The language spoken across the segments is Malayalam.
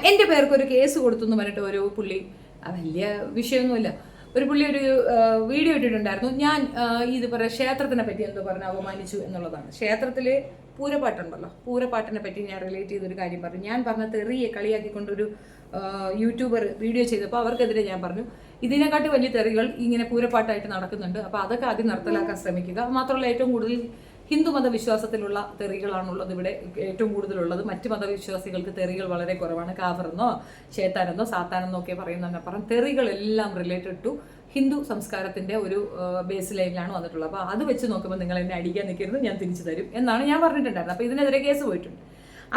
എൻ്റെ പേർക്കൊരു കേസ് കൊടുത്തു എന്ന് പറഞ്ഞിട്ട് ഒരു പുള്ളി, വലിയ വിഷയമൊന്നുമില്ല, ഒരു പുള്ളി ഒരു വീഡിയോ ഇട്ടിട്ടുണ്ടായിരുന്നു. ഞാൻ ഇത് പറയാം, ക്ഷേത്രത്തിനെ പറ്റി എന്തോ പറഞ്ഞ് അപമാനിച്ചു എന്നുള്ളതാണ്. ക്ഷേത്രത്തിൽ പൂരപ്പാട്ടുണ്ടല്ലോ, പൂരപ്പാട്ടിനെ പറ്റി ഞാൻ റിലേറ്റ് ചെയ്തൊരു കാര്യം പറഞ്ഞു. ഞാൻ പറഞ്ഞ തെറിയെ കളിയാക്കിക്കൊണ്ടൊരു യൂട്യൂബർ വീഡിയോ ചെയ്തപ്പോൾ അവർക്കെതിരെ ഞാൻ പറഞ്ഞു, ഇതിനെക്കാട്ടി വലിയ തെറികൾ ഇങ്ങനെ പൂരപ്പാട്ടായിട്ട് നടക്കുന്നുണ്ട്, അപ്പോൾ അതൊക്കെ ആദ്യം നിർത്തലാക്കാൻ ശ്രമിക്കുക. മാത്രമല്ല, ഏറ്റവും കൂടുതൽ ഹിന്ദു മതവിശ്വാസത്തിലുള്ള തെറികളാണുള്ളത് ഇവിടെ ഏറ്റവും കൂടുതലുള്ളത്. മറ്റ് മതവിശ്വാസികൾക്ക് തെറികൾ വളരെ കുറവാണ്. കാഫറെന്നോ ശേത്താനെന്നോ സാത്താനെന്നോ ഒക്കെ പറയുന്നതിനപ്പുറം തെറികളെല്ലാം റിലേറ്റഡ് ടു ഹിന്ദു സംസ്കാരത്തിന്റെ ഒരു ബേസ് ലൈനിലാണ് വന്നിട്ടുള്ളത്. അപ്പോൾ അത് വെച്ച് നോക്കുമ്പോൾ നിങ്ങൾ എന്നെ അടിക്കാൻ നിൽക്കരുത്, ഞാൻ തിരിച്ചു തരും എന്നാണ് ഞാൻ പറഞ്ഞിട്ടുണ്ടായിരുന്നത്. അപ്പോൾ ഇതിനെതിരെ കേസ് പോയിട്ടുണ്ട്.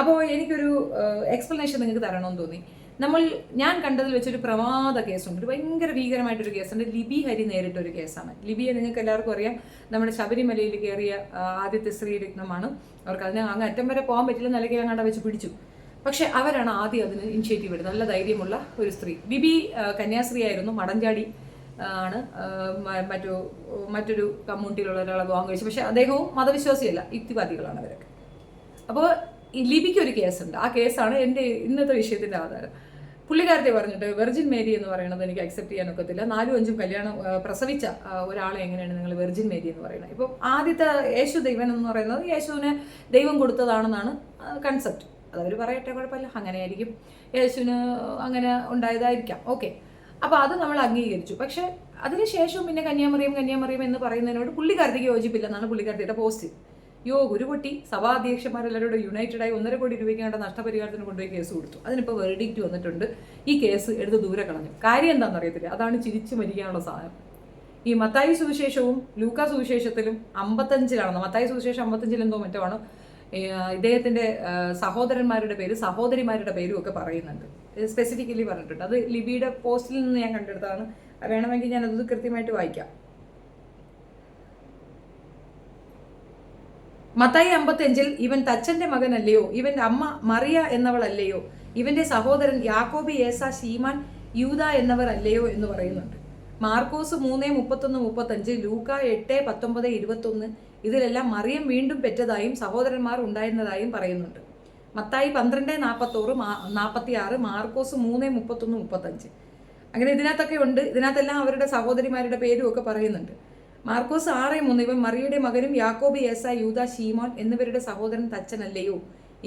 അപ്പോൾ എനിക്കൊരു എക്സ്പ്ലനേഷൻ നിങ്ങൾക്ക് തരണമെന്ന് തോന്നി. ഞാൻ കണ്ടതിൽ വെച്ചൊരു പ്രമാദ കേസുണ്ട്, ഒരു ഭയങ്കര ഭീകരമായിട്ടൊരു കേസുണ്ട്. ലിബി ഹരി നേരിട്ടൊരു കേസാണ്. ലിബിയെ നിങ്ങൾക്ക് എല്ലാവർക്കും അറിയാം, നമ്മുടെ ശബരിമലയിൽ കയറിയ ആദ്യത്തെ സ്ത്രീരത്നമാണ്. അവർക്ക് അതിന് അങ്ങ് അറ്റം വരെ പോകാൻ പറ്റില്ല, നിലയ്ക്ക് അങ്ങാണ്ട വെച്ച് പിടിച്ചു. പക്ഷെ അവരാണ് ആദ്യം അതിന് ഇനിഷ്യേറ്റീവ് എടുത്തത്. നല്ല ധൈര്യമുള്ള ഒരു സ്ത്രീ. ലിബി കന്യാസ്ത്രീ ആയിരുന്നു, മടഞ്ചാടി ആണ്. മറ്റൊരു കമ്മ്യൂണിറ്റിയിലുള്ള ഒരാളെ വിവാഹം കഴിച്ചു. പക്ഷെ അദ്ദേഹവും മതവിശ്വാസിയല്ല, യുക്തിവാദികളാണ് അവരൊക്കെ. അപ്പോൾ ഈ ലിബിക്ക് ഒരു കേസുണ്ട്. ആ കേസാണ് എൻ്റെ ഇന്നത്തെ വിഷയത്തിൻ്റെ ആധാരം. പുള്ളിക്കാരത്തെ പറഞ്ഞിട്ട് വെർജിൻ മേരി എന്ന് പറയുന്നത് എനിക്ക് അക്സെപ്റ്റ് ചെയ്യാൻ ഒക്കത്തില്ല. 4-5 കല്യാണം പ്രസവിച്ച ഒരാളെ എങ്ങനെയാണ് നിങ്ങൾ വെർജിൻ മേരി എന്ന് പറയുന്നത്? ഇപ്പം ആദ്യത്തെ യേശു ദൈവൻ എന്ന് പറയുന്നത് യേശുവിന് ദൈവം കൊടുത്തതാണെന്നാണ് കൺസെപ്റ്റ്. അതവർ പറയട്ടെ, കുഴപ്പമില്ല, അങ്ങനെയായിരിക്കും, യേശുവിന് അങ്ങനെ ഉണ്ടായതായിരിക്കാം, ഓക്കെ. അപ്പോൾ അത് നമ്മൾ അംഗീകരിച്ചു. പക്ഷെ അതിനുശേഷം പിന്നെ കന്യാമറിയം എന്ന് പറയുന്നതിനോട് പുള്ളിക്കാരത്തേക്ക് യോജിപ്പില്ലെന്നാണ് പുള്ളിക്കാരത്തിയുടെ പോസ്റ്റ്. ഗുരുപൊട്ടി സഭാധ്യക്ഷന്മാരെല്ലാവരോടും യുണൈറ്റഡായി 1.5 കോടി രൂപയ്ക്കാണ്ട് നഷ്ടപരിഹാരത്തിന് കൊണ്ടുപോയി കേസ് കൊടുത്തു. അതിനിപ്പോൾ വെർഡിക്റ്റ് വന്നിട്ടുണ്ട്. ഈ കേസ് എടുത്ത് ദൂരെ കളഞ്ഞു. കാര്യം എന്താണെന്ന് അറിയത്തില്ല, അതാണ് ചിരിച്ചു മരിക്കാനുള്ള സാധനം. ഈ മത്തായി സുവിശേഷവും ലൂക്കാ സുവിശേഷത്തിലും 55-ലാണെന്ന്, മത്തായി സുവിശേഷം 55 എന്തോ മറ്റോ ആണ്, ഇദ്ദേഹത്തിൻ്റെ സഹോദരന്മാരുടെ പേര് സഹോദരിമാരുടെ പേരും ഒക്കെ പറയുന്നുണ്ട്, സ്പെസിഫിക്കലി പറഞ്ഞിട്ടുണ്ട്. അത് ലിബിയുടെ പോസ്റ്റിൽ നിന്ന് ഞാൻ കണ്ടെടുത്തതാണ്. വേണമെങ്കിൽ ഞാനത് കൃത്യമായിട്ട് വായിക്കാം. മത്തായി 55 ഇവൻ തച്ചന്റെ മകനല്ലയോ, ഇവന്റെ അമ്മ മറിയ എന്നവളല്ലയോ, ഇവന്റെ സഹോദരൻ യാക്കോബി, ഏസ, ശീമാൻ, യൂദ എന്നവർ അല്ലയോ എന്ന് പറയുന്നുണ്ട്. മാർക്കോസ് 3:31-35, ലൂക്ക 8:19-21 ഇതിലെല്ലാം മറിയം വീണ്ടും പെറ്റതായും സഹോദരന്മാർ ഉണ്ടായിരുന്നതായും പറയുന്നുണ്ട്. മത്തായി 12:46, മാർക്കോസ് 3:31-35 അങ്ങനെ ഇതിനകത്തൊക്കെ ഉണ്ട്. ഇതിനകത്തെല്ലാം അവരുടെ സഹോദരിമാരുടെ പേരും ഒക്കെ പറയുന്നുണ്ട്. മാർക്കോസ് 6:3 ഇവൻ മറിയയുടെ മകനും യാക്കോബ്, ഏസ, യൂദ, ശീമോൻ എന്നിവരുടെ സഹോദരൻ തച്ചനല്ലയോ,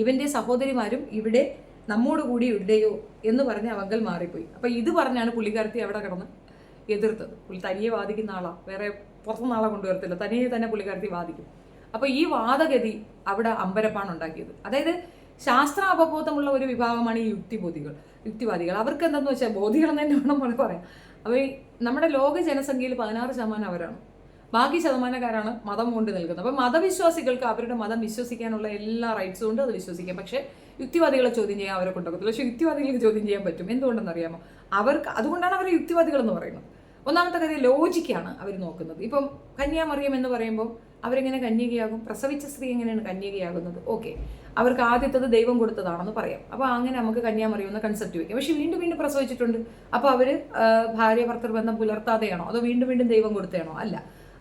ഇവന്റെ സഹോദരിമാരും ഇവിടെ നമ്മോടുകൂടി ഇവിടെയോ എന്ന് പറഞ്ഞ് അവങ്കൽ മാറിപ്പോയി. അപ്പം ഇത് പറഞ്ഞാണ് പുള്ളിക്കാരത്തി അവിടെ കിടന്ന് എതിർത്തത്. പുള്ളി തനിയെ വാദിക്കുന്ന ആളാ, വേറെ പുറത്തുനിന്ന് ആളെ കൊണ്ടുവരത്തില്ല, തനിയെ തന്നെ പുള്ളിക്കാരത്തി വാദിക്കും. അപ്പോൾ ഈ വാദഗതി അവിടെ അമ്പരപ്പാണ് ഉണ്ടാക്കിയത്. അതായത് ശാസ്ത്ര അവബോധമുള്ള ഒരു വിഭാഗമാണ് ഈ യുക്തിവാദികൾ. അവർക്ക് എന്താണെന്ന് വെച്ചാൽ ബോധികളെന്ന് തന്നെ വേണം പറയാം. അപ്പോൾ നമ്മുടെ ലോക ജനസംഖ്യയിൽ 16% അവരാണ്. ബാക്കി ശതമാനക്കാരാണ് മതം കൊണ്ട് നിൽക്കുന്നത്. അപ്പം മതവിശ്വാസികൾക്ക് അവരുടെ മതം വിശ്വസിക്കാനുള്ള എല്ലാ റൈറ്റ്സും ഉണ്ട്, അത് വിശ്വസിക്കാം. പക്ഷേ യുക്തിവാദികളെ ചോദ്യം ചെയ്യാൻ അവരെ കൊണ്ടൊക്കത്തില്ല. പക്ഷേ യുക്തിവാദികൾക്ക് ചോദ്യം ചെയ്യാൻ പറ്റും. എന്തുകൊണ്ടെന്ന് അറിയാമോ? അതുകൊണ്ടാണ് അവർ യുക്തിവാദികൾ എന്ന് പറയുന്നത്. ഒന്നാമത്തെ കാര്യം ലോജിക്കാണ് അവർ നോക്കുന്നത്. ഇപ്പം കന്യാമറിയം എന്ന് പറയുമ്പോൾ അവരെങ്ങനെ കന്യകയാകും? പ്രസവിച്ച സ്ത്രീ എങ്ങനെയാണ് കന്യകയാകുന്നത്? ഓക്കെ, അവർക്ക് ആദ്യത്തത് ദൈവം കൊടുത്തതാണെന്ന് പറയാം. അപ്പോൾ അങ്ങനെ നമുക്ക് കന്യാമറിയം എന്ന കൺസെപ്റ്റ് വയ്ക്കാം. പക്ഷെ വീണ്ടും പ്രസവിച്ചിട്ടുണ്ട്. അപ്പോൾ അവർ ഭാര്യ ഭർത്തൃ ബന്ധം പുലർത്താതെയാണോ അതോ വീണ്ടും ദൈവം കൊടുത്തതാണോ? അല്ല.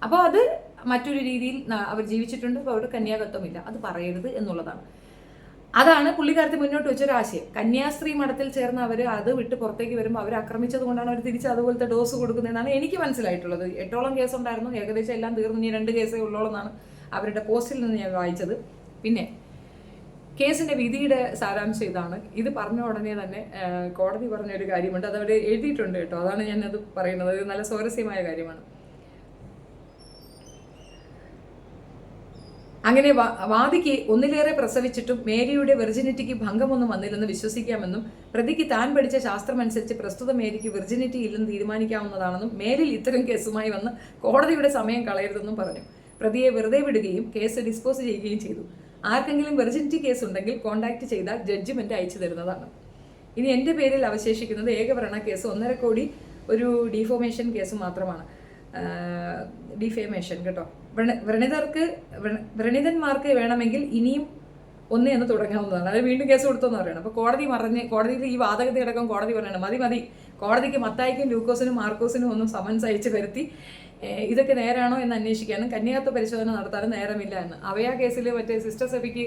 അപ്പോൾ അത് മറ്റൊരു രീതിയിൽ അവർ ജീവിച്ചിട്ടുണ്ട്. അപ്പോൾ അവിടെ കന്യാകത്വമില്ല, അത് പറയരുത് എന്നുള്ളതാണ്. അതാണ് പുള്ളിക്കാരത്തി മുന്നോട്ട് വെച്ചൊരാശയം. കന്യാസ്ത്രീ മഠത്തിൽ ചേർന്ന് അവർ അത് വിട്ട് പുറത്തേക്ക് വരുമ്പോൾ അവർ ആക്രമിച്ചത് കൊണ്ടാണ് അവർ തിരിച്ച് അതുപോലത്തെ ഡോസ് കൊടുക്കുന്നതെന്നാണ് എനിക്ക് മനസ്സിലായിട്ടുള്ളത്. 8ഓളം കേസുണ്ടായിരുന്നു, ഏകദേശം എല്ലാം തീർന്നു. ഇനി 2 കേസേ ഉള്ളോളെന്നാണ് അവരുടെ പോസ്റ്റിൽ നിന്ന് ഞാൻ വായിച്ചത്. പിന്നെ കേസിന്റെ വിധിയുടെ സാരാംശം ഇതാണ്. ഇത് പറഞ്ഞ ഉടനെ തന്നെ കോടതി പറഞ്ഞൊരു കാര്യമുണ്ട്, അത് അവർ എഴുതിയിട്ടുണ്ട് കേട്ടോ. അതാണ് ഞാനത് പറയുന്നത്. അത് നല്ല സ്വാരസ്യമായ കാര്യമാണ്. അങ്ങനെ വാദിക്ക് ഒന്നിലേറെ പ്രസവിച്ചിട്ടും മേരിയുടെ വെർജിനിറ്റിക്ക് ഭംഗമൊന്നും വന്നില്ലെന്ന് വിശ്വസിക്കാമെന്നും പ്രതിക്ക് താൻ പഠിച്ച ശാസ്ത്രമനുസരിച്ച് പ്രസ്തുത മേരിക്ക് വെർജിനിറ്റി ഇല്ലെന്ന് തീരുമാനിക്കാവുന്നതാണെന്നും മേലിൽ ഇത്തരം കേസുമായി വന്ന് കോടതിയുടെ സമയം കളയരുതെന്നും പറഞ്ഞു. പ്രതിയെ വെറുതെ വിടുകയും കേസ് ഡിസ്പോസ് ചെയ്യുകയും ചെയ്തു. ആർക്കെങ്കിലും വെർജിനിറ്റി കേസ് ഉണ്ടെങ്കിൽ കോൺടാക്ട് ചെയ്താൽ ജഡ്ജിമെന്റ് അയച്ചു തരുന്നതാണ്. ഇനി എൻ്റെ പേരിൽ അവശേഷിക്കുന്നത് ഏകഭരണ കേസ് 1.5 കോടി ഒരു ഡിഫോമേഷൻ കേസ് മാത്രമാണ്. ഡിഫേമേഷൻ കേട്ടോ. വ്രണിതന്മാർക്ക് വേണമെങ്കിൽ ഇനിയും എന്ന് തുടങ്ങാവുന്നതാണ്. അത് വീണ്ടും കേസ് കൊടുത്തെന്ന് പറയണം. അപ്പോൾ കോടതിയിൽ ഈ വാദഗതി അടക്കം കോടതി പറയണം മതി. കോടതിക്ക് മത്തായിക്കും ലൂക്കോസിനും മാർക്കോസിനും ഒന്നും സമൻസ് അയച്ച് വരുത്തി ഇതൊക്കെ നേരാണോ എന്ന് അന്വേഷിക്കാനും കന്യാകത്വ പരിശോധന നടത്താനും നേരമില്ല എന്ന്. അവയാ കേസിൽ മറ്റേ സിസ്റ്റർ സഭയ്ക്ക്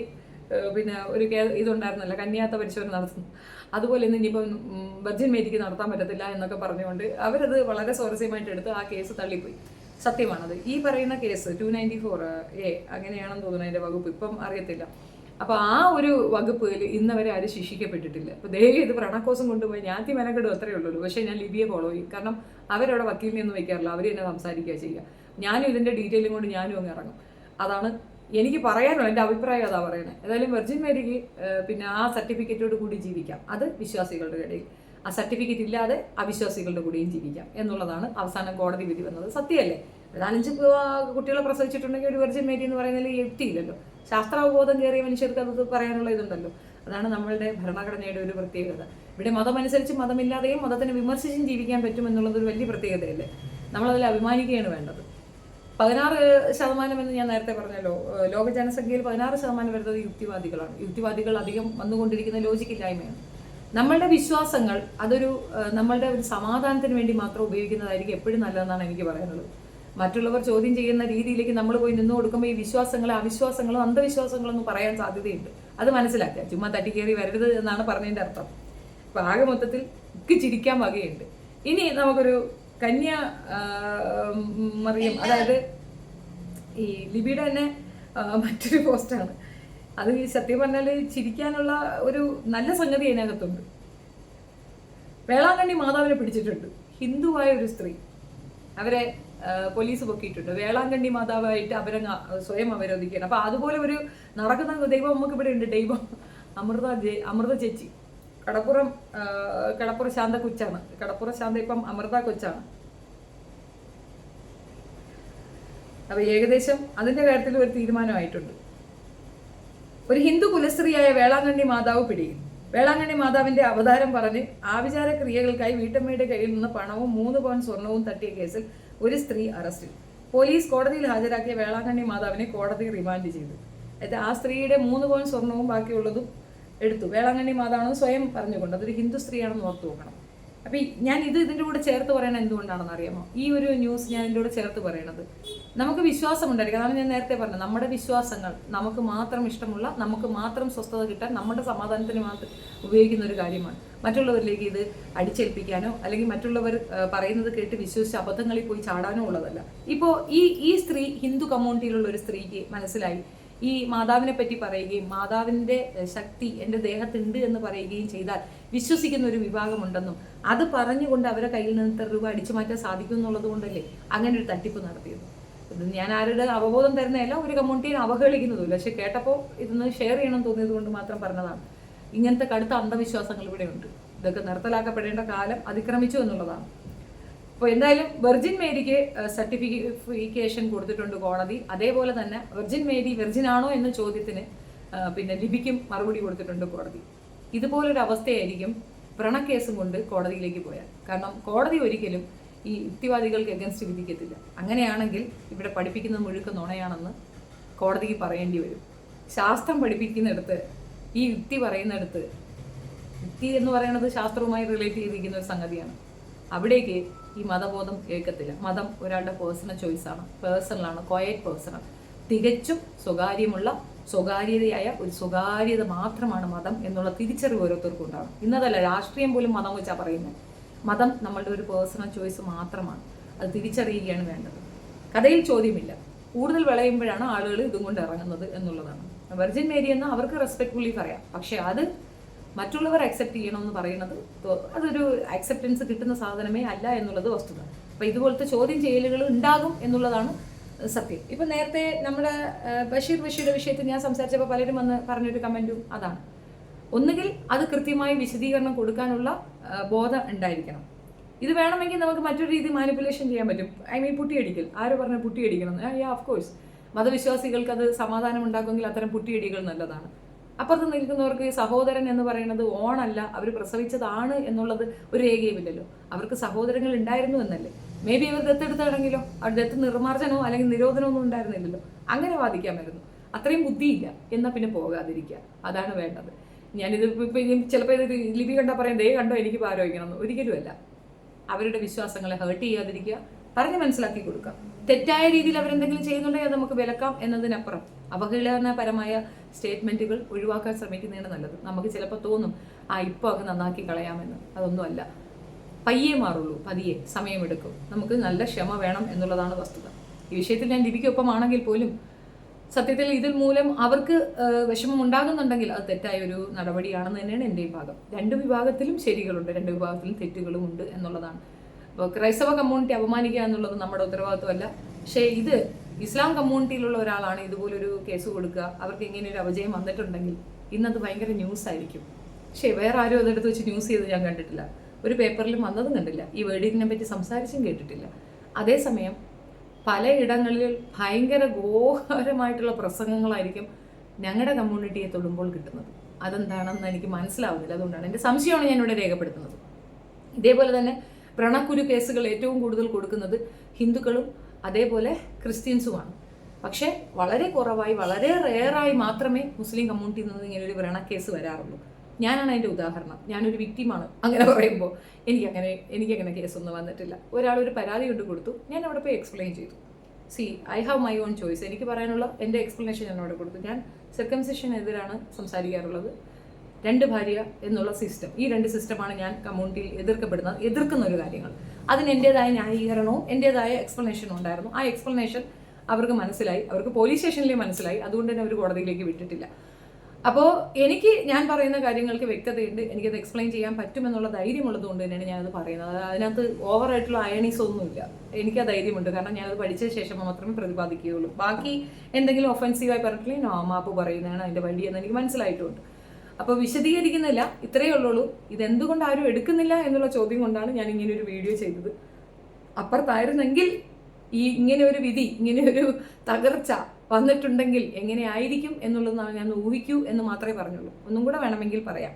പിന്നെ ഒരു ഇതുണ്ടായിരുന്നല്ലോ, കന്യാകത്വ പരിശോധന നടത്തുന്നു. അതുപോലെ ഇന്ന് ഇനിയിപ്പം വെർജിൻ മേരിക്ക് നടത്താൻ പറ്റത്തില്ല എന്നൊക്കെ പറഞ്ഞുകൊണ്ട് അവരത് വളരെ സ്വാരസ്യമായിട്ട് എടുത്ത് ആ കേസ് തള്ളിപ്പോയി. സത്യമാണത്. ഈ പറയുന്ന കേസ് 294A അങ്ങനെയാണെന്ന് തോന്നുന്നു അതിൻ്റെ വകുപ്പ്, ഇപ്പം അറിയത്തില്ല. അപ്പോൾ ആ ഒരു വകുപ്പിൽ ഇന്നവരെ ആരും ശിക്ഷിക്കപ്പെട്ടിട്ടില്ല. അപ്പോൾ ദയവ് ഇത് പ്രണക്കോസം കൊണ്ടുപോയി ഞാൻ മെനക്കെടും അത്രയേ ഉള്ളൂ. പക്ഷേ ഞാൻ ലിബിയെ ഫോളോ ചെയ്യും. കാരണം അവരവിടെ വക്കീലിനെയൊന്നും വയ്ക്കാറില്ല, അവർ എന്നെ സംസാരിക്കുക ചെയ്യുക. ഞാനും ഇതിൻ്റെ ഡീറ്റെയിലും കൊണ്ട് ഞാനും അങ്ങ് ഇറങ്ങും. അതാണ് എനിക്ക് പറയാനുള്ളത്, എൻ്റെ അഭിപ്രായം അതാ പറയണേ. ഏതായാലും വെർജിൻ മേരിക്ക് പിന്നെ ആ സർട്ടിഫിക്കറ്റോട് കൂടി ജീവിക്കാം, അത് വിശ്വാസികളുടെ ഇടയിൽ. ആ സർട്ടിഫിക്കറ്റ് ഇല്ലാതെ അവിശ്വാസികളുടെ കൂടെയും ജീവിക്കാം എന്നുള്ളതാണ് അവസാനം കോടതി വിധി വന്നത്. സത്യമല്ലേ? 4-5 കുട്ടികളെ പ്രസവിച്ചിട്ടുണ്ടെങ്കിൽ ഒരു വെർജിൻ മേരി എന്ന് പറയുന്നതിൽ യുക്തിയില്ലല്ലോ. ശാസ്ത്രാവബോധം കയറിയ മനുഷ്യർക്ക് അത് പറയാനുള്ള ഇതുണ്ടല്ലോ. അതാണ് നമ്മളുടെ ഭരണഘടനയുടെ ഒരു പ്രത്യേകത. ഇവിടെ മതമനുസരിച്ച് മതമില്ലാതെയും മതത്തിനെ വിമർശിച്ചും ജീവിക്കാൻ പറ്റുമെന്നുള്ളത് ഒരു വലിയ പ്രത്യേകതയല്ലേ. നമ്മളതിൽ അഭിമാനിക്കുകയാണ് വേണ്ടത്. 16% എന്ന് ഞാൻ നേരത്തെ പറഞ്ഞല്ലോ, ലോക ജനസംഖ്യയിൽ 16% വരുന്നത് യുക്തിവാദികളാണ്. യുക്തിവാദികൾ അധികം വന്നുകൊണ്ടിരിക്കുന്ന ലോജിക്കില്ലായ്മയാണ്. നമ്മളുടെ വിശ്വാസങ്ങൾ അതൊരു നമ്മളുടെ ഒരു സമാധാനത്തിന് വേണ്ടി മാത്രം ഉപയോഗിക്കുന്നതായിരിക്കും എപ്പോഴും നല്ലതെന്നാണ് എനിക്ക് പറയാനുള്ളത്. മറ്റുള്ളവർ ചോദ്യം ചെയ്യുന്ന രീതിയിലേക്ക് നമ്മൾ പോയി നിന്ന് കൊടുക്കുമ്പോൾ ഈ വിശ്വാസങ്ങളെ അവിശ്വാസങ്ങളും അന്ധവിശ്വാസങ്ങളൊന്നും പറയാൻ സാധ്യതയുണ്ട്. അത് മനസ്സിലാക്കുക. ചുമ്മാ തട്ടിക്കേറി വരരുത് എന്നാണ് പറഞ്ഞതിൻ്റെ അർത്ഥം. അപ്പോൾ ആകെ മൊത്തത്തിൽ ചിരിക്കാൻ വകയുണ്ട്. ഇനി നമുക്കൊരു കന്യ മറിയം, അതായത് ഈ ലിബിയുടെ തന്നെ മറ്റൊരു പോസ്റ്റാണ്. അത് ഈ സത്യം പറഞ്ഞാൽ ചിരിക്കാനുള്ള ഒരു നല്ല സംഗതി അതിനകത്തുണ്ട്. വേളാങ്കണ്ണി മാതാവിനെ പിടിച്ചിട്ടുണ്ട്. ഹിന്ദുവായ ഒരു സ്ത്രീ, അവരെ പോലീസ് പൊക്കിയിട്ടുണ്ട്. വേളാങ്കണ്ണി മാതാവായിട്ട് അവരങ്ങ് സ്വയം അവരോധിക്കുകയാണ്. അപ്പോൾ അതുപോലെ ഒരു നടക്കുന്ന ദൈവം നമുക്ക് ഇവിടെ ഉണ്ട്. ദൈവം അമൃത ചേച്ചി, കടപ്പുറം ശാന്ത കൊച്ചാണ്. കടപ്പുറം ശാന്ത ഇപ്പം അമൃത കൊച്ചാണ്. അപ്പോൾ ഏകദേശം അതിൻ്റെ കാര്യത്തിൽ ഒരു തീരുമാനമായിട്ടുണ്ട്. ഒരു ഹിന്ദു കുലസ്ത്രീയായ വേളാങ്കണ്ണി മാതാവ് പിടിയിൽ. വേളാങ്കണ്ണി മാതാവിന്റെ അവതാരം പറഞ്ഞ് ആഭിചാര ക്രിയകൾക്കായി വീട്ടമ്മയുടെ കയ്യിൽ നിന്ന് പണവും 3 പവൻ സ്വർണവും തട്ടിയ കേസിൽ ഒരു സ്ത്രീ അറസ്റ്റിൽ. പോലീസ് കോടതിയിൽ ഹാജരാക്കിയ വേളാങ്കണ്ണി മാതാവിനെ കോടതി റിമാൻഡ് ചെയ്തു. അതായത് ആ സ്ത്രീയുടെ 3 പവൻ സ്വർണവും ബാക്കിയുള്ളതും എടുത്തു. വേളാങ്കണ്ണി മാതാവാണെന്ന് സ്വയം പറഞ്ഞുകൊണ്ട് അതൊരു ഹിന്ദു സ്ത്രീയാണെന്ന് ഓർത്തു നോക്കണം. അപ്പം ഞാൻ ഇതിൻ്റെ കൂടെ ചേർത്ത് പറയണത് എന്തുകൊണ്ടാണെന്ന് അറിയാമോ? ഈ ഒരു ന്യൂസ് ഞാൻ ഇതിൻ്റെ കൂടെ ചേർത്ത് പറയണത്, നമുക്ക് വിശ്വാസം ഉണ്ടായിരിക്കും. അതാണ് ഞാൻ നേരത്തെ പറഞ്ഞത്. നമ്മുടെ വിശ്വാസങ്ങൾ നമുക്ക് മാത്രം ഇഷ്ടമുള്ള, നമുക്ക് മാത്രം സ്വസ്ഥത കിട്ടാൻ, നമ്മുടെ സമാധാനത്തിന് മാത്രം ഉപയോഗിക്കുന്ന ഒരു കാര്യമാണ്. മറ്റുള്ളവരിലേക്ക് ഇത് അടിച്ചേൽപ്പിക്കാനോ അല്ലെങ്കിൽ മറ്റുള്ളവർ പറയുന്നത് കേട്ട് വിശ്വസിച്ച് അബദ്ധങ്ങളിൽ പോയി ചാടാനോ ഉള്ളതല്ല. ഇപ്പോൾ ഈ സ്ത്രീ ഹിന്ദു കമ്മ്യൂണിറ്റിയിലുള്ള ഒരു സ്ത്രീക്ക് മനസ്സിലായി ഈ മാതാവിനെ പറ്റി പറയുകയും മാതാവിൻ്റെ ശക്തി എൻ്റെ ദേഹത്തുണ്ട് എന്ന് പറയുകയും ചെയ്താൽ വിശ്വസിക്കുന്ന ഒരു വിഭാഗമുണ്ടെന്നും അത് പറഞ്ഞുകൊണ്ട് അവരെ കയ്യിൽ നിന്ന് ഇത്ര രൂപ അടിച്ചു മാറ്റാൻ സാധിക്കും എന്നുള്ളത് കൊണ്ടല്ലേ അങ്ങനെ ഒരു തട്ടിപ്പ് നടത്തിയത്. ഇത് ഞാൻ ആരുടെ അവബോധം തരുന്നതല്ല, ഒരു കമ്മ്യൂണിറ്റിയെ അവഹേളിക്കുന്നതുമില്ല. പക്ഷെ കേട്ടപ്പോൾ ഇതൊന്ന് ഷെയർ ചെയ്യണം തോന്നിയത് കൊണ്ട് മാത്രം പറഞ്ഞതാണ്. ഇങ്ങനത്തെ കടുത്ത അന്ധവിശ്വാസങ്ങൾ ഇവിടെ ഉണ്ട്. ഇതൊക്കെ നിർത്തലാക്കപ്പെടേണ്ട കാലം അതിക്രമിച്ചു എന്നുള്ളതാണ്. അപ്പോൾ എന്തായാലും വെർജിൻ മേരിക്ക് സർട്ടിഫിക്കേഷൻ കൊടുത്തിട്ടുണ്ട് കോടതി. അതേപോലെ തന്നെ വെർജിൻ മേരി വെർജിൻ ആണോ എന്ന ചോദ്യത്തിന് പിന്നെ ലിബിക്കും മറുപടി കൊടുത്തിട്ടുണ്ട് കോടതി. ഇതുപോലൊരു അവസ്ഥയായിരിക്കും വ്രണക്കേസും കൊണ്ട് കോടതിയിലേക്ക് പോയാൽ. കാരണം കോടതി ഒരിക്കലും ഈ യുക്തിവാദികൾക്ക് എഗൻസ്റ്റ് വിധിക്കത്തില്ല. അങ്ങനെയാണെങ്കിൽ ഇവിടെ പഠിപ്പിക്കുന്നത് മുഴുക്ക നുണയാണെന്ന് കോടതിക്ക് പറയേണ്ടി വരും. ശാസ്ത്രം പഠിപ്പിക്കുന്നിടത്ത് ഈ യുക്തി പറയുന്നിടത്ത്, യുക്തി എന്ന് പറയുന്നത് ശാസ്ത്രവുമായി റിലേറ്റ് ചെയ്തിരിക്കുന്ന ഒരു സംഗതിയാണ്. അവിടേക്ക് ഈ മതബോധം കേൾക്കത്തില്ല. മതം ഒരാളുടെ പേഴ്സണലാണ്, ക്വയറ്റ് പേഴ്സണൽ, തികച്ചും സ്വകാര്യതയായ ഒരു സ്വകാര്യത മാത്രമാണ് മതം എന്നുള്ള തിരിച്ചറിവ് ഓരോരുത്തർക്കും ഉണ്ടാകും. ഇന്നതല്ല, രാഷ്ട്രീയം പോലും മതം വെച്ചാൽ പറയുന്നത്. മതം നമ്മളുടെ ഒരു പേഴ്സണൽ ചോയ്സ് മാത്രമാണ്. അത് തിരിച്ചറിയുകയാണ് വേണ്ടത്. കഥയിൽ ചോദ്യമില്ല. കൂടുതൽ വിളയുമ്പോഴാണ് ആളുകൾ ഇതും കൊണ്ട് ഇറങ്ങുന്നത് എന്നുള്ളതാണ്. വെർജിൻ മേരി എന്ന് അവർക്ക് റെസ്പെക്ട്ഫുള്ളി പറയാം. പക്ഷെ അത് മറ്റുള്ളവർ അക്സെപ്റ്റ് ചെയ്യണമെന്ന് പറയുന്നത് അതൊരു അക്സെപ്റ്റൻസ് കിട്ടുന്ന സാധനമേ അല്ല എന്നുള്ളത് വസ്തുത. അപ്പോൾ ഇതുപോലത്തെ ചോദ്യം ചെയ്യലുകൾ ഉണ്ടാകും എന്നുള്ളതാണ് സത്യം. ഇപ്പം നേരത്തെ നമ്മുടെ ബഷീറിന്റെ വിഷയത്തിൽ ഞാൻ സംസാരിച്ചപ്പോൾ പലരും വന്ന് പറഞ്ഞൊരു കമൻറ്റും അതാണ്. ഒന്നുകിൽ അത് കൃത്യമായി വിശദീകരണം കൊടുക്കാനുള്ള ബോധം ഉണ്ടായിരിക്കണം. ഇത് വേണമെങ്കിൽ നമുക്ക് മറ്റൊരു രീതി മാനിപ്പുലേഷൻ ചെയ്യാൻ പറ്റും. പുട്ടിയടിക്കൽ. ആര് പറഞ്ഞ പുട്ടിയടിക്കണം? ഓഫ് കോഴ്സ് മതവിശ്വാസികൾക്ക് അത് സമാധാനം ഉണ്ടാക്കുമെങ്കിൽ അത്തരം പുട്ടിയടികൾ നല്ലതാണ്. അപ്പുറത്ത് നിൽക്കുന്നവർക്ക് സഹോദരൻ എന്ന് പറയുന്നത് ഓണല്ല, അവർ പ്രസവിച്ചതാണ് എന്നുള്ളത് ഒരു രേഖയുമില്ലല്ലോ. അവർക്ക് സഹോദരങ്ങൾ ഉണ്ടായിരുന്നു എന്നല്ലേ. മേ ബി അവർ ദത്തെടുത്താണെങ്കിലോ അവർ ദത്ത് നിർമ്മാർജ്ജനമോ അല്ലെങ്കിൽ നിരോധനമോ ഒന്നും ഉണ്ടായിരുന്നില്ലല്ലോ. അങ്ങനെ വാദിക്കാമായിരുന്നു. അത്രയും ബുദ്ധിയില്ല എന്നാൽ പിന്നെ പോകാതിരിക്കുക, അതാണ് വേണ്ടത്. ഞാനിത് ഇപ്പം ചിലപ്പോൾ ഇത് ലിപി കണ്ടാൽ പറയാം ദേ കണ്ടോ എനിക്ക് പാരോഹിക്കണം, ഒരിക്കലുമല്ല. അവരുടെ വിശ്വാസങ്ങളെ ഹേർട്ട് ചെയ്യാതിരിക്കുക, പറഞ്ഞ് മനസ്സിലാക്കി കൊടുക്കുക. തെറ്റായ രീതിയിൽ അവരെന്തെങ്കിലും ചെയ്യുന്നുണ്ടെങ്കിൽ അത് നമുക്ക് വിലക്കാം എന്നതിനപ്പുറം അവഹേളനപരമായ സ്റ്റേറ്റ്മെൻറ്റുകൾ ഒഴിവാക്കാൻ ശ്രമിക്കുന്നതാണ് നല്ലത്. നമുക്ക് ചിലപ്പോൾ തോന്നും ഇപ്പോൾ അങ്ങ് നന്നാക്കി കളയാമെന്ന്. അതൊന്നുമല്ല. പയ്യെ മാറുള്ളൂ, പതിയെ സമയമെടുക്കും. നമുക്ക് നല്ല ക്ഷമ വേണം എന്നുള്ളതാണ് വസ്തുത. ഈ വിഷയത്തിൽ ഞാൻ ലിപിക്കൊപ്പമാണെങ്കിൽ പോലും സത്യത്തിൽ ഇതിൽ മൂലം അവർക്ക് വിഷമം ഉണ്ടാകുന്നുണ്ടെങ്കിൽ അത് തെറ്റായ ഒരു നടപടിയാണെന്ന് തന്നെയാണ് എൻ്റെയും ഭാഗം. രണ്ട് വിഭാഗത്തിലും ശരികളുണ്ട്, രണ്ട് വിഭാഗത്തിലും തെറ്റുകളും ഉണ്ട് എന്നുള്ളതാണ്. അപ്പോൾ ക്രൈസ്തവ കമ്മ്യൂണിറ്റി അപമാനിക്കുക എന്നുള്ളത് നമ്മുടെ ഉത്തരവാദിത്വമല്ല. പക്ഷേ ഇത് ഇസ്ലാം കമ്മ്യൂണിറ്റിയിലുള്ള ഒരാളാണ് ഇതുപോലൊരു കേസ് കൊടുക്കുക, അവർക്ക് ഇങ്ങനെ ഒരു അപജയം വന്നിട്ടുണ്ടെങ്കിൽ ഇന്നത് ഭയങ്കര ന്യൂസ് ആയിരിക്കും. പക്ഷേ വേറെ ആരും അതെടുത്ത് വെച്ച് ന്യൂസ് ചെയ്ത് ഞാൻ കണ്ടിട്ടില്ല, ഒരു പേപ്പറിലും വന്നതും കണ്ടില്ല, ഈ വേർഡിനെ പറ്റി സംസാരിച്ചും കേട്ടിട്ടില്ല. അതേസമയം പലയിടങ്ങളിൽ ഭയങ്കര ഘോരമായിട്ടുള്ള പ്രസംഗങ്ങളായിരിക്കും ഞങ്ങളുടെ കമ്മ്യൂണിറ്റിയെ തൊടുമ്പോൾ കിട്ടുന്നത്. അതെന്താണെന്ന് എനിക്ക് മനസ്സിലാവുന്നില്ല. അതുകൊണ്ടാണ് എൻ്റെ സംശയമാണ് ഞാൻ ഇവിടെ രേഖപ്പെടുത്തുന്നത്. ഇതേപോലെ തന്നെ വ്രണക്കുരു കേസുകൾ ഏറ്റവും കൂടുതൽ കൊടുക്കുന്നത് ഹിന്ദുക്കളും അതേപോലെ ക്രിസ്ത്യൻസുമാണ്. പക്ഷേ വളരെ കുറവായി, വളരെ റെയറായി മാത്രമേ മുസ്ലിം കമ്മ്യൂണിറ്റിയിൽ നിന്ന് ഇങ്ങനെ ഒരു വ്രണക്കേസ് വരാറുള്ളൂ. ഞാനാണ് അതിൻ്റെ ഉദാഹരണം. ഞാനൊരു വിക്ടിമാണ്. അങ്ങനെ പറയുമ്പോൾ എനിക്കങ്ങനെ കേസൊന്നും വന്നിട്ടില്ല. ഒരാളൊരു പരാതി കൊണ്ട് കൊടുത്തു, ഞാൻ അവിടെ പോയി എക്സ്പ്ലെയിൻ ചെയ്തു. I have my own choice. എനിക്ക് പറയാനുള്ള എൻ്റെ എക്സ്പ്ലനേഷൻ ഞാൻ അവിടെ കൊടുത്തു. ഞാൻ സർക്കംസിഷനെതിരാണ് സംസാരിക്കാറുള്ളത്. 2 ഭാര്യ എന്നുള്ള സിസ്റ്റം, ഈ 2 സിസ്റ്റമാണ് ഞാൻ കമ്മ്യൂണിറ്റിയിൽ എതിർക്കുന്ന ഒരു കാര്യങ്ങൾ. അതിന് എൻ്റെതായ ന്യായീകരണവും എൻ്റെതായ എക്സ്പ്ലനേഷനും ഉണ്ടായിരുന്നു. ആ എക്സ്പ്ലനേഷൻ അവർക്ക് മനസ്സിലായി, അവർക്ക് പോലീസ് സ്റ്റേഷനിലേ മനസ്സിലായി. അതുകൊണ്ട് തന്നെ അവർ കോടതിയിലേക്ക് വിട്ടിട്ടില്ല. അപ്പോൾ ഞാൻ പറയുന്ന കാര്യങ്ങൾക്ക് വ്യക്തതയുണ്ട്, എനിക്കത് എക്സ്പ്ലെയിൻ ചെയ്യാൻ പറ്റുമെന്നുള്ള ധൈര്യമുള്ളത് കൊണ്ട് തന്നെയാണ് ഞാനത് പറയുന്നത്. അതിനകത്ത് ഓവറായിട്ടുള്ള അയണീസ് ഒന്നുമില്ല. എനിക്ക് ആ ധൈര്യമുണ്ട്, കാരണം ഞാനത് പഠിച്ച ശേഷം മാത്രമേ പ്രതിപാദിക്കുകയുള്ളൂ. ബാക്കി എന്തെങ്കിലും ഒഫൻസീവായി പറഞ്ഞിട്ടില്ലെങ്കിൽ മാപ്പ് പറയുന്നതാണ് അതിൻ്റെ വഴിയെന്ന് എനിക്ക് മനസ്സിലായിട്ടുണ്ട്. അപ്പോൾ വിശദീകരിക്കുന്നില്ല, ഇത്രയേ ഉള്ളൂ. ഇതെന്തുകൊണ്ട് ആരും എടുക്കുന്നില്ല എന്നുള്ള ചോദ്യം കൊണ്ടാണ് ഞാൻ ഇങ്ങനെ ഒരു വീഡിയോ ചെയ്തത്. അപ്പുറത്തായിരുന്നെങ്കിൽ ഇങ്ങനെ ഒരു വിധി, ഇങ്ങനെ ഒരു തകർച്ച വന്നിട്ടുണ്ടെങ്കിൽ എങ്ങനെയായിരിക്കും എന്നുള്ളതാണ് ഞാൻ ഊഹിക്കൂ എന്ന് മാത്രമേ പറഞ്ഞുള്ളൂ. ഒന്നും കൂടെ വേണമെങ്കിൽ പറയാം.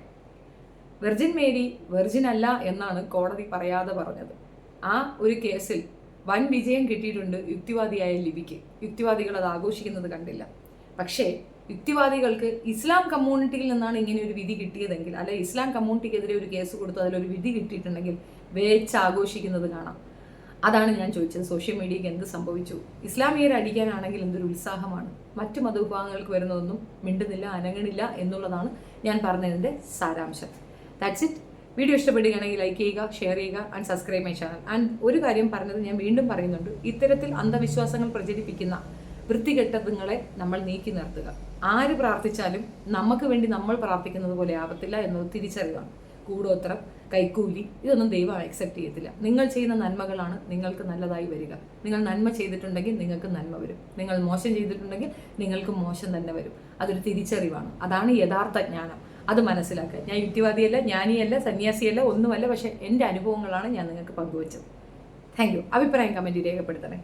വെർജിൻ മേരി വെർജിൻ അല്ല എന്നാണ് കോടതി പറയാതെ പറഞ്ഞത്. ആ ഒരു കേസിൽ വൻ വിജയം കിട്ടിയിട്ടുണ്ട് യുക്തിവാദിയായ ലിപിക്ക്. യുക്തിവാദികൾ അത് ആഘോഷിക്കുന്നത് കണ്ടില്ല. പക്ഷേ യുക്തിവാദികൾക്ക് ഇസ്ലാം കമ്മ്യൂണിറ്റിയിൽ നിന്നാണ് ഇങ്ങനെ ഒരു വിധി കിട്ടിയതെങ്കിൽ, അല്ലെ ഇസ്ലാം കമ്മ്യൂണിറ്റിക്കെതിരെ ഒരു കേസ് കൊടുത്ത് അതിലൊരു വിധി കിട്ടിയിട്ടുണ്ടെങ്കിൽ വേച്ച് ആഘോഷിക്കുന്നത് കാണാം. അതാണ് ഞാൻ ചോദിച്ചത്. സോഷ്യൽ മീഡിയയ്ക്ക് എന്ത് സംഭവിച്ചു? ഇസ്ലാമിയരെ അടിക്കാനാണെങ്കിൽ എന്തൊരു ഉത്സാഹമാണ്. മറ്റു മതവിഭാഗങ്ങൾക്ക് വരുന്നതൊന്നും മിണ്ടുന്നില്ല, അനങ്ങണില്ല എന്നുള്ളതാണ് ഞാൻ പറഞ്ഞതിൻ്റെ സാരാംശം. That's it. വീഡിയോ ഇഷ്ടപ്പെടുകയാണെങ്കിൽ ലൈക്ക് ചെയ്യുക, ഷെയർ ചെയ്യുക and subscribe my channel. And ഒരു കാര്യം പറഞ്ഞത് ഞാൻ വീണ്ടും പറയുന്നുണ്ട്, ഇത്തരത്തിൽ അന്ധവിശ്വാസങ്ങൾ പ്രചരിപ്പിക്കുന്ന വൃത്തികെട്ടതുങ്ങളെ നമ്മൾ നീക്കി നിർത്തുക. ആര് പ്രാർത്ഥിച്ചാലും നമുക്ക് വേണ്ടി നമ്മൾ പ്രാർത്ഥിക്കുന്നത് പോലെ ആവത്തില്ല എന്നത് തിരിച്ചറിവാണ്. കൂടോത്രം, കൈക്കൂലി ഇതൊന്നും ദൈവം അക്സെപ്റ്റ് ചെയ്യത്തില്ല. നിങ്ങൾ ചെയ്യുന്ന നന്മകളാണ് നിങ്ങൾക്ക് നല്ലതായി വരിക. നിങ്ങൾ നന്മ ചെയ്തിട്ടുണ്ടെങ്കിൽ നിങ്ങൾക്ക് നന്മ വരും. നിങ്ങൾ മോശം ചെയ്തിട്ടുണ്ടെങ്കിൽ നിങ്ങൾക്ക് മോശം തന്നെ വരും. അതൊരു തിരിച്ചറിവാണ്. അതാണ് യഥാർത്ഥ ജ്ഞാനം. അത് മനസ്സിലാക്കുക. ഞാൻ യുക്തിവാദിയല്ല, ജ്ഞാനിയല്ല, സന്യാസിയല്ല, ഒന്നുമല്ല. പക്ഷേ എൻ്റെ അനുഭവങ്ങളാണ് ഞാൻ നിങ്ങൾക്ക് പങ്കുവച്ചത്. Thank you. അഭിപ്രായം കമൻറ്റ് രേഖപ്പെടുത്തണേ.